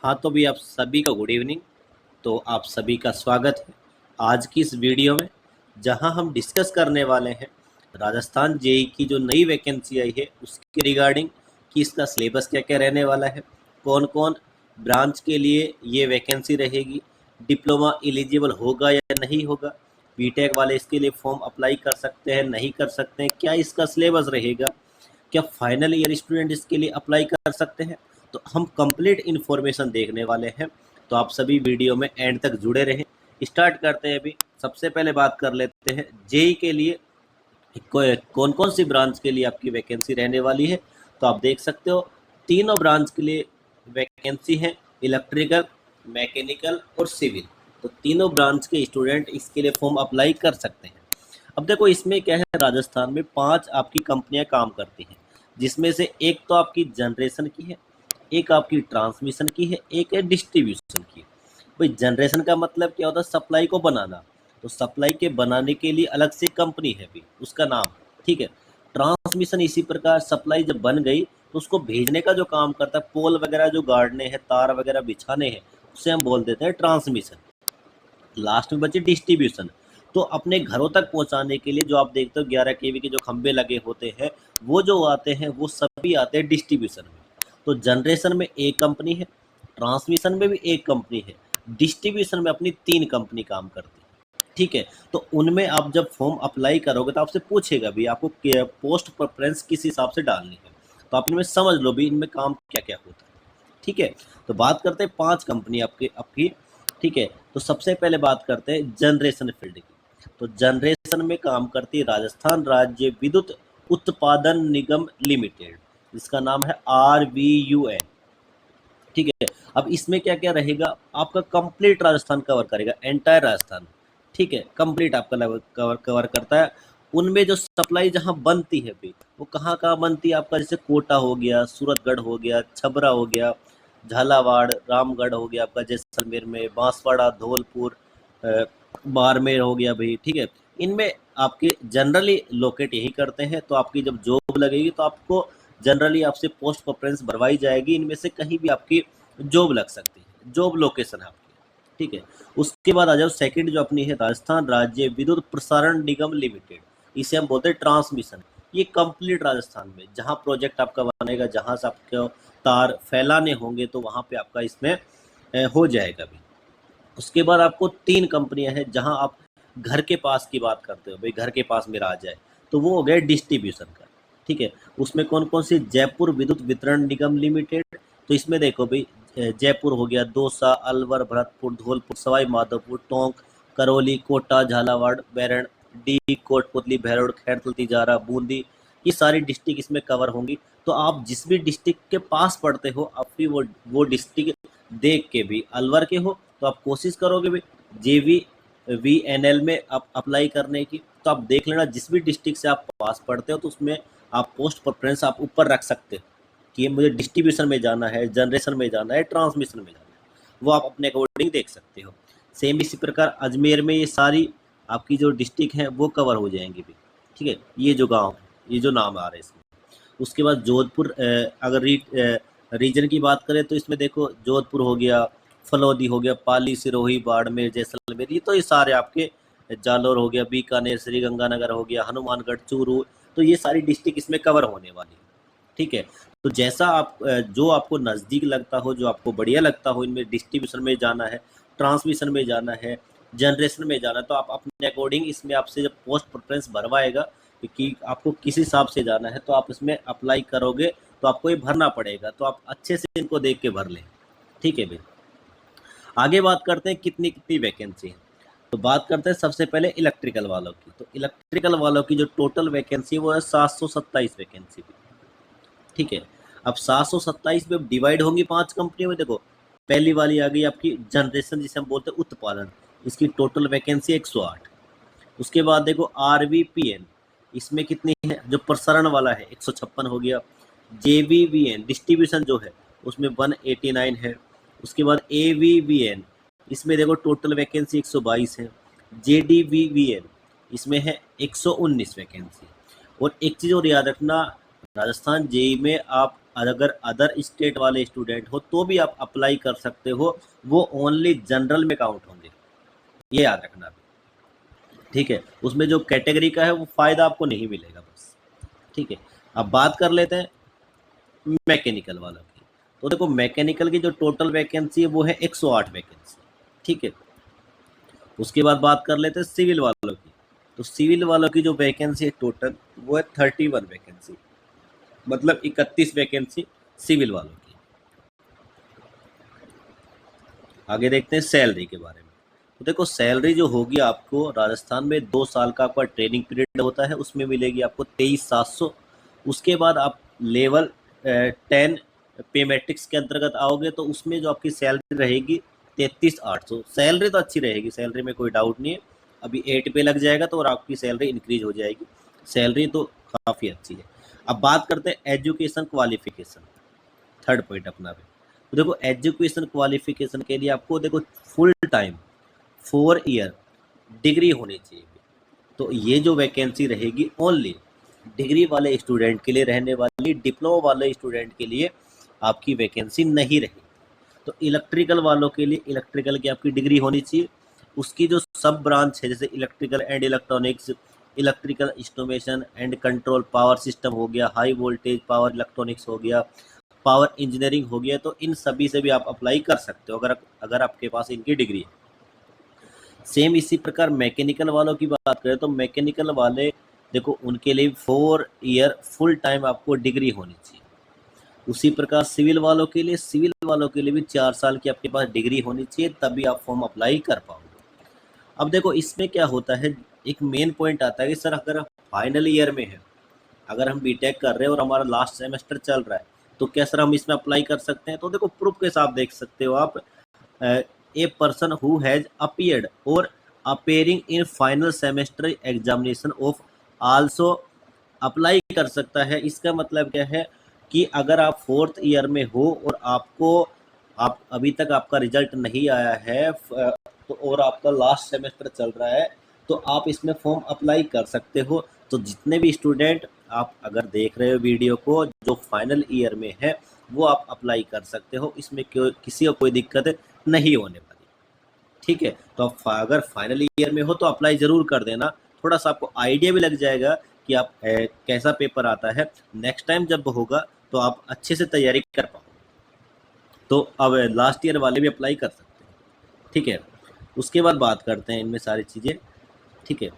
हाँ, तो भी आप सभी का गुड इवनिंग। तो आप सभी का स्वागत है आज की इस वीडियो में, जहां हम डिस्कस करने वाले हैं राजस्थान जेई की जो नई वैकेंसी आई है उसके रिगार्डिंग कि इसका सिलेबस क्या क्या रहने वाला है, कौन कौन ब्रांच के लिए ये वैकेंसी रहेगी, डिप्लोमा एलिजिबल होगा या नहीं होगा, बीटेक वाले इसके लिए फॉर्म अप्लाई कर सकते हैं नहीं कर सकते हैं, क्या इसका सिलेबस रहेगा, क्या फाइनल ईयर स्टूडेंट इसके लिए अप्लाई कर सकते हैं। तो हम कंप्लीट इन्फॉर्मेशन देखने वाले हैं, तो आप सभी वीडियो में एंड तक जुड़े रहें। स्टार्ट करते हैं अभी। सबसे पहले बात कर लेते हैं जेई के लिए कौन कौन सी ब्रांच के लिए आपकी वैकेंसी रहने वाली है। तो आप देख सकते हो तीनों ब्रांच के लिए वैकेंसी है, इलेक्ट्रिकल, मैकेनिकल और सिविल। तो तीनों ब्रांच के स्टूडेंट इसके लिए फॉर्म अप्लाई कर सकते हैं। अब देखो इसमें क्या है, राजस्थान में 5 आपकी कंपनियां काम करती हैं, जिसमें से एक तो आपकी जनरेशन की है, एक आपकी ट्रांसमिशन की है, एक है डिस्ट्रीब्यूशन की है। भाई जनरेशन का मतलब क्या होता है, सप्लाई को बनाना। तो सप्लाई के बनाने के लिए अलग से कंपनी है भी, उसका नाम, ठीक है। ट्रांसमिशन इसी प्रकार सप्लाई जब बन गई तो उसको भेजने का जो काम करता है, पोल वगैरह जो गाड़ने हैं, तार वगैरह बिछाने हैं, उसे हम बोल देते हैं ट्रांसमिशन। लास्ट में बचे डिस्ट्रीब्यूशन। तो अपने घरों तक पहुंचाने के लिए जो आप देखते हो 11 केवी के जो खंभे लगे होते हैं, वो जो आते हैं वो सभी आते हैं डिस्ट्रीब्यूशन में। तो जनरेशन में एक कंपनी है, ट्रांसमिशन में भी एक कंपनी है, डिस्ट्रीब्यूशन में अपनी 3 कंपनी काम करती है, ठीक है। तो उनमें आप जब फॉर्म अप्लाई करोगे तो आपसे पूछेगा भी आपको पोस्ट प्रेफरेंस किस हिसाब से डालनी है। तो आप इनमें समझ लो भी इनमें काम क्या क्या होता है, ठीक है। तो बात करते हैं 5 कंपनी आपकी आपकी, ठीक है। तो सबसे पहले बात करते हैं जनरेशन फील्ड की। तो जनरेशन में काम करती है राजस्थान राज्य विद्युत उत्पादन निगम लिमिटेड, जिसका नाम है RVUN, ठीक है। अब इसमें क्या क्या रहेगा, आपका कंप्लीट राजस्थान कवर करेगा, एंटायर राजस्थान, ठीक है, कंप्लीट आपका कवर कवर करता है। उनमें जो सप्लाई जहां बनती है भी, वो कहाँ कहाँ बनती है आपका, जैसे कोटा हो गया, सूरतगढ़ हो गया, छबरा हो गया, झालावाड़, रामगढ़ हो गया आपका जैसलमेर में, बांसवाड़ा, धौलपुर, अ, बाड़मेर हो गया भाई, ठीक है। इनमें आपके जनरली लोकेट यही करते हैं। तो आपकी जब जॉब लगेगी तो आपको जनरली आपसे पोस्ट प्रेफरेंस भरवाई जाएगी, इनमें से कहीं भी आपकी जॉब लग सकती है, जॉब लोकेशन है आपकी, ठीक है। उसके बाद आ जाओ सेकंड जो अपनी है राजस्थान राज्य विद्युत प्रसारण निगम लिमिटेड, इसे हम बोलते हैं ट्रांसमिशन। ये कंप्लीट राजस्थान में जहाँ प्रोजेक्ट आपका बनेगा, जहाँ से आपको तार फैलाने होंगे, तो वहाँ पे आपका इसमें हो जाएगा भी। उसके बाद आपको 3 कंपनियां हैं जहां आप घर के पास की बात करते हो, भाई घर के पास मेरा आ जाए, तो वो हो गया डिस्ट्रीब्यूशन का, ठीक है। उसमें कौन कौन सी, जयपुर विद्युत वितरण निगम लिमिटेड। तो इसमें देखो भाई, जयपुर हो गया, दौसा, अलवर, भरतपुर, धौलपुर, सवाई माधोपुर, टोंक, करौली, कोटा, झालावाड़, बैरण, डी, कोटपुतली, भैरोड़, खैरतल, तिजारा, बूंदी, ये सारी डिस्ट्रिक्ट इसमें कवर होंगी। तो आप जिस भी डिस्ट्रिक्ट के पास पढ़ते हो, आपकी वो डिस्ट्रिक्ट देख के भी, अलवर के हो तो आप कोशिश करोगे भी JVVNL में आप अप्लाई करने की, तो आप देख लेना जिस भी डिस्ट्रिक्ट से आप पास पढ़ते हो तो उसमें आप पोस्ट प्रेफरेंस आप ऊपर रख सकते हो कि ये मुझे डिस्ट्रीब्यूशन में जाना है, जनरेशन में जाना है, ट्रांसमिशन में जाना है, वो आप अपने अकॉर्डिंग देख सकते हो। सेम इसी प्रकार अजमेर में ये सारी आपकी जो डिस्ट्रिक्ट हैं वो कवर हो जाएंगी भी, ठीक है। ये जो गाँव है, ये जो नाम आ रहे हैं इसमें। उसके बाद जोधपुर, अगर रीजन की बात करें तो इसमें देखो जोधपुर हो गया, फलौदी हो गया, पाली, सिरोही, बाड़मेर, जैसलमेर, ये तो ये सारे आपके, जालौर हो गया, बीकानेर, श्रीगंगानगर हो गया, हनुमानगढ़, चूरू, तो ये सारी डिस्ट्रिक्ट इसमें कवर होने वाली है, ठीक है। तो जैसा आप जो आपको नज़दीक लगता हो, जो आपको बढ़िया लगता हो, इनमें डिस्ट्रीब्यूशन में जाना है, ट्रांसमिशन में जाना है, जनरेशन में जाना है, तो आप अपने अकॉर्डिंग इसमें आपसे जब पोस्ट प्रेफरेंस भरवाएगा कि आपको किस हिसाब से जाना है, तो आप इसमें अप्लाई करोगे तो आपको ये भरना पड़ेगा। तो आप अच्छे से इनको देख के भर लें, ठीक है भाई। आगे बात करते हैं कितनी कितनी वैकेंसी है। तो बात करते हैं सबसे पहले इलेक्ट्रिकल वालों की। तो इलेक्ट्रिकल वालों की जो टोटल वैकेंसी वो है 727 वैकेंसी भी, ठीक है। अब 727 में डिवाइड होंगी 5 कंपनियों में। देखो पहली वाली आ गई आपकी जनरेशन, जिसे हम बोलते हैं उत्पादन, इसकी टोटल वैकेंसी 108। उसके बाद देखो RVPN, इसमें कितनी है, जो प्रसारण वाला है 156 हो गया। JVVN डिस्ट्रीब्यूशन जो है उसमें 189 है। उसके बाद AVVN, इसमें देखो टोटल वैकेंसी 122 है। JDVVN, इसमें है 119 वैकेंसी। और एक चीज़ और याद रखना, राजस्थान जेई में आप अगर अदर स्टेट वाले स्टूडेंट हो तो भी आप अप्लाई कर सकते हो, वो ओनली जनरल में काउंट होंगे, ये याद रखना। ठीक है, उसमें जो कैटेगरी का है वो फ़ायदा आपको नहीं मिलेगा बस। ठीक है, अब बात कर लेते हैं मैकेनिकल वालों की। तो देखो मैकेनिकल की जो टोटल वैकेंसी है वो है 108 वैकेंसी। ठीक है, उसके बाद बात कर लेते हैं सिविल वालों की। तो सिविल वालों की जो वैकेंसी है टोटल वो है 31 वैकेंसी, मतलब 31 वैकेंसी सिविल वालों की। आगे देखते हैं सैलरी के बारे में। तो देखो सैलरी जो होगी आपको राजस्थान में 2 साल का आपका ट्रेनिंग पीरियड होता है, उसमें मिलेगी आपको 23,700। उसके बाद आप लेवल 10 पे मैट्रिक्स के अंतर्गत आओगे तो उसमें जो आपकी सैलरी रहेगी 33,800। सैलरी तो अच्छी रहेगी, सैलरी में कोई डाउट नहीं है। अभी 8 पे लग जाएगा तो और आपकी सैलरी इंक्रीज हो जाएगी, सैलरी तो काफ़ी अच्छी है। अब बात करते हैं एजुकेशन क्वालिफिकेशन, थर्ड पॉइंट अपना भी। तो देखो एजुकेशन क्वालिफिकेशन के लिए आपको देखो फुल टाइम 4 ईयर डिग्री होनी चाहिए। तो ये जो वैकेंसी रहेगी ओनली डिग्री वाले स्टूडेंट के लिए रहने वाली, डिप्लोमा वाले स्टूडेंट के लिए आपकी वैकेंसी नहीं रहेगी। तो इलेक्ट्रिकल वालों के लिए इलेक्ट्रिकल की आपकी डिग्री होनी चाहिए। उसकी जो सब ब्रांच है जैसे electrical and electronics, electrical instrumentation and control, power system हो गया, हाई वोल्टेज पावर इलेक्ट्रॉनिक्स हो गया, पावर इंजीनियरिंग हो गया, तो इन सभी से भी आप अप्लाई कर सकते हो अगर अगर आपके पास इनकी डिग्री है। सेम इसी प्रकार मैकेनिकल वालों की बात करें तो मैकेनिकल वाले देखो उनके लिए 4 ईयर फुल टाइम आपको डिग्री होनी चाहिए। उसी प्रकार सिविल वालों के लिए, सिविल वालों के लिए भी 4 साल की आपके पास डिग्री होनी चाहिए, तभी आप फॉर्म अप्लाई कर पाओगे। अब देखो इसमें क्या होता है, एक मेन पॉइंट आता है कि सर अगर फाइनल ईयर में है, अगर हम बीटेक कर रहे हैं और हमारा लास्ट सेमेस्टर चल रहा है तो क्या सर हम इसमें अप्लाई कर सकते हैं? तो देखो प्रूफ के साथ देख सकते हो आप, a person who has appeared और appearing in final semester examination of also apply कर सकता है। इसका मतलब क्या है कि अगर आप 4th ईयर में हो और आप अभी तक आपका रिजल्ट नहीं आया है तो और आपका लास्ट सेमेस्टर चल रहा है तो आप इसमें फॉर्म अप्लाई कर सकते हो। तो जितने भी स्टूडेंट आप अगर देख रहे हो वीडियो को जो फाइनल ईयर में है वो आप अप्लाई कर सकते हो, इसमें किसी को कोई दिक्कत नहीं होने वाली। ठीक है, तो आप अगर फाइनल ईयर में हो तो अप्लाई ज़रूर कर देना, थोड़ा सा आपको आइडिया भी लग जाएगा कि आप कैसा पेपर आता है। नेक्स्ट टाइम जब होगा तो आप अच्छे से तैयारी कर पाओगे। तो अब लास्ट ईयर वाले भी अप्लाई कर सकते हैं। ठीक है, उसके बाद बात करते हैं इनमें सारी चीज़ें। ठीक है,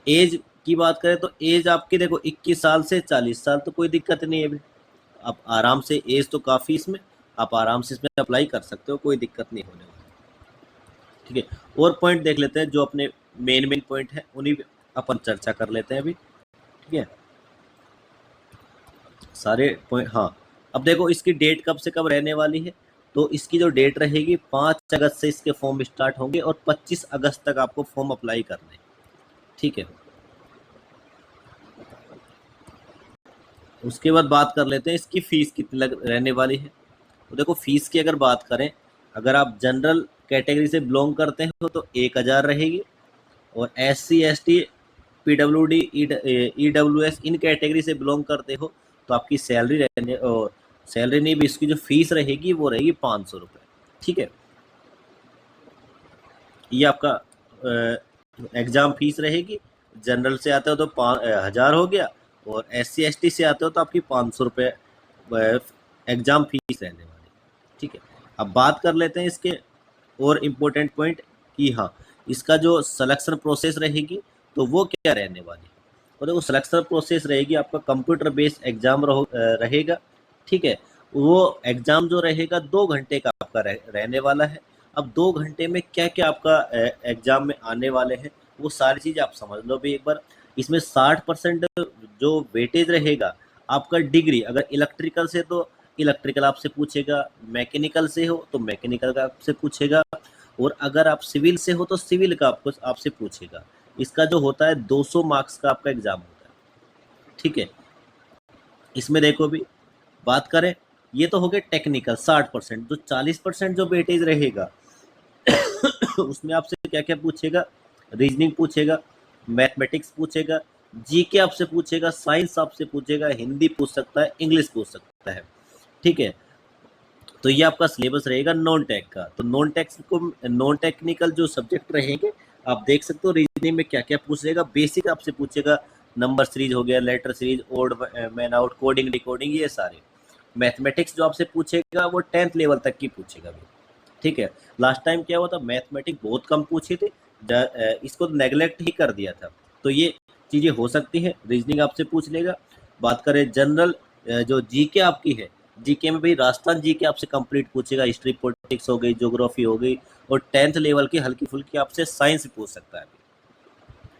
एज की बात करें तो एज आपकी देखो 21 साल से 40 साल, तो कोई दिक्कत नहीं है अभी। आप आराम से, एज तो काफ़ी इसमें, आप आराम से इसमें अप्लाई कर सकते हो, कोई दिक्कत नहीं होने वाली। ठीक है, और पॉइंट देख लेते हैं जो अपने मेन पॉइंट है उन्हीं पे अपन चर्चा कर लेते हैं अभी। ठीक है, सारे पॉइंट। हाँ, अब देखो इसकी डेट कब से कब रहने वाली है। तो इसकी जो डेट रहेगी 5 अगस्त से इसके फॉर्म स्टार्ट होंगे और 25 अगस्त तक आपको फॉर्म अप्लाई करने हैं। ठीक है, उसके बाद बात कर लेते हैं इसकी फ़ीस कितनी रहने वाली है। तो देखो फ़ीस की अगर बात करें, अगर आप जनरल कैटेगरी से बिलोंग करते हो तो 1000 रहेगी, और SC ST PWD EWS इन कैटेगरी से बिलोंग करते हो तो आपकी सैलरी रहने, और सैलरी नहीं भी इसकी जो फीस रहेगी वो रहेगी 500 रुपये। ठीक है, ये आपका एग्ज़ाम फीस रहेगी। जनरल से आते हो तो 1000 हो गया, और SC ST से आते हो तो आपकी 500 रुपये एग्ज़ाम फीस रहने वाली। ठीक है, अब बात कर लेते हैं इसके और इम्पोर्टेंट पॉइंट कि हाँ इसका जो सिलेक्शन प्रोसेस रहेगी तो वो क्या रहने वाली है। और देखो सिलेक्शन प्रोसेस रहेगी आपका कंप्यूटर बेस्ड एग्ज़ाम रहेगा। ठीक है, वो एग्ज़ाम जो रहेगा 2 घंटे का आपका रहने वाला है। अब 2 घंटे में क्या क्या आपका एग्ज़ाम में आने वाले हैं वो सारी चीज़ आप समझ लो भी एक बार। इसमें 60% जो वेटेज रहेगा आपका डिग्री, अगर इलेक्ट्रिकल से तो इलेक्ट्रिकल आपसे पूछेगा, मैकेनिकल से हो तो मैकेनिकल का आपसे पूछेगा, और अगर आप सिविल से हो तो सिविल का आपसे पूछेगा। इसका जो होता है 200 मार्क्स का आपका एग्ज़ाम होता है। ठीक है, इसमें देखो भी बात करें, ये तो हो गया टेक्निकल 60%, जो 40% जो वेटेज रहेगा उसमें आपसे क्या क्या पूछेगा, रीजनिंग पूछेगा, मैथमेटिक्स पूछेगा, जीके आपसे पूछेगा, साइंस आपसे पूछेगा, हिंदी पूछ सकता है, इंग्लिश पूछ सकता है। ठीक है। तो ये आपका सिलेबस रहेगा नॉन टेक का। तो नॉन टेक्निकल जो सब्जेक्ट रहेंगे, आप देख सकते हो रीजनिंग में क्या क्या पूछेगा। बेसिक आपसे पूछेगा, नंबर सीरीज हो गया, letter series, odd man out, coding decoding, ये सारे। मैथमेटिक्स जो आपसे पूछेगा वो 10th लेवल तक की पूछेगा भी, ठीक है। लास्ट टाइम क्या हुआ था, मैथमेटिक्स बहुत कम पूछे थे, इसको नेगलेक्ट ही कर दिया था। तो ये चीज़ें हो सकती हैं। रीजनिंग आपसे पूछ लेगा। बात करें जनरल जो जीके आपकी है, जीके में भाई राजस्थान जीके आपसे कंप्लीट पूछेगा। हिस्ट्री पॉलिटिक्स हो गई, ज्योग्राफी हो गई, और 10th लेवल की हल्की फुल्की आपसे साइंस पूछ सकता है,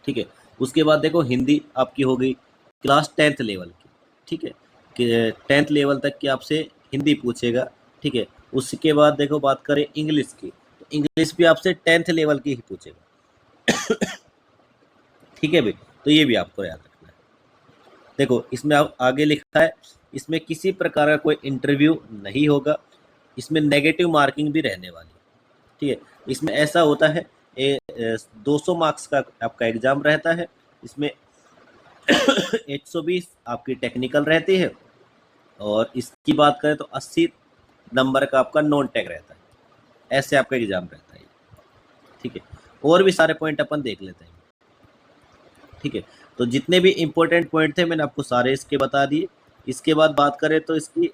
ठीक है। उसके बाद देखो हिंदी आपकी हो गई क्लास 10th लेवल की, ठीक है, कि 10th लेवल तक की आपसे हिंदी पूछेगा, ठीक है। उसके बाद देखो बात करें इंग्लिश की, तो इंग्लिश भी आपसे 10th लेवल की ही पूछेगा, ठीक है भाई। तो ये भी आपको याद रखना है। देखो इसमें आप आगे लिखा है, इसमें किसी प्रकार का कोई इंटरव्यू नहीं होगा, इसमें नेगेटिव मार्किंग भी रहने वाली है, ठीक है। इसमें ऐसा होता है, 200 मार्क्स का आपका एग्जाम रहता है। इसमें 120 आपकी टेक्निकल रहती है, और इसकी बात करें तो 80 नंबर का आपका नॉन टेक रहता है। ऐसे आपका एग्जाम रहता है, ठीक है। और भी सारे पॉइंट अपन देख लेते हैं, ठीक है। तो जितने भी इंपॉर्टेंट पॉइंट थे मैंने आपको सारे इसके बता दिए। इसके बाद बात करें तो इसकी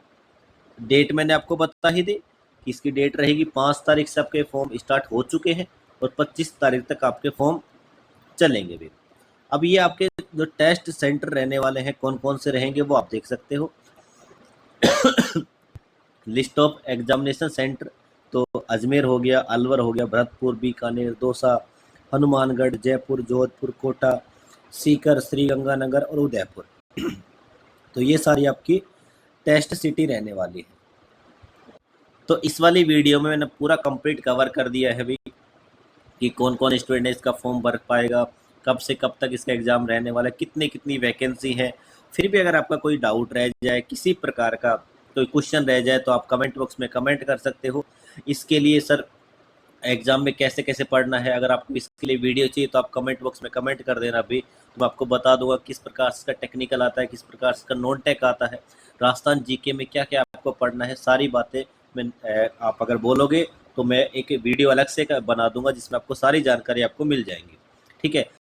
डेट मैंने आपको बता ही दी कि इसकी डेट रहेगी 5 तारीख से आपके फॉर्म स्टार्ट हो चुके हैं, और 25 तारीख तक आपके फॉर्म चलेंगे भी। अब ये आपके जो टेस्ट सेंटर रहने वाले हैं कौन कौन से रहेंगे वो आप देख सकते हो। लिस्ट ऑफ एग्जामिनेशन सेंटर, तो अजमेर हो गया, अलवर हो गया, भरतपुर, बीकानेर, दौसा, हनुमानगढ़, जयपुर, जोधपुर, कोटा, सीकर, श्रीगंगानगर और उदयपुर। तो ये सारी आपकी टेस्ट सिटी रहने वाली है। तो इस वाली वीडियो में मैंने पूरा कंप्लीट कवर कर दिया है भी कि कौन कौन स्टूडेंट इसका फॉर्म भर पाएगा, कब से कब तक इसका एग्ज़ाम रहने वाला है, कितनी कितनी वैकेंसी है। फिर भी अगर आपका कोई डाउट रह जाए, किसी प्रकार का कोई क्वेश्चन रह जाए, तो आप कमेंट बॉक्स में कमेंट कर सकते हो। इसके लिए सर एग्ज़ाम में कैसे कैसे पढ़ना है, अगर आपको इसके लिए वीडियो चाहिए तो आप कमेंट बॉक्स में कमेंट कर देना भी, तो मैं आपको बता दूंगा किस प्रकार से इसका टेक्निकल आता है, किस प्रकार से इसका नॉन टेक आता है, राजस्थान जीके में क्या क्या आपको पढ़ना है, सारी बातें मैं आप अगर बोलोगे तो मैं एक वीडियो अलग से बना दूंगा जिसमें आपको सारी जानकारी आपको मिल जाएंगी, ठीक है।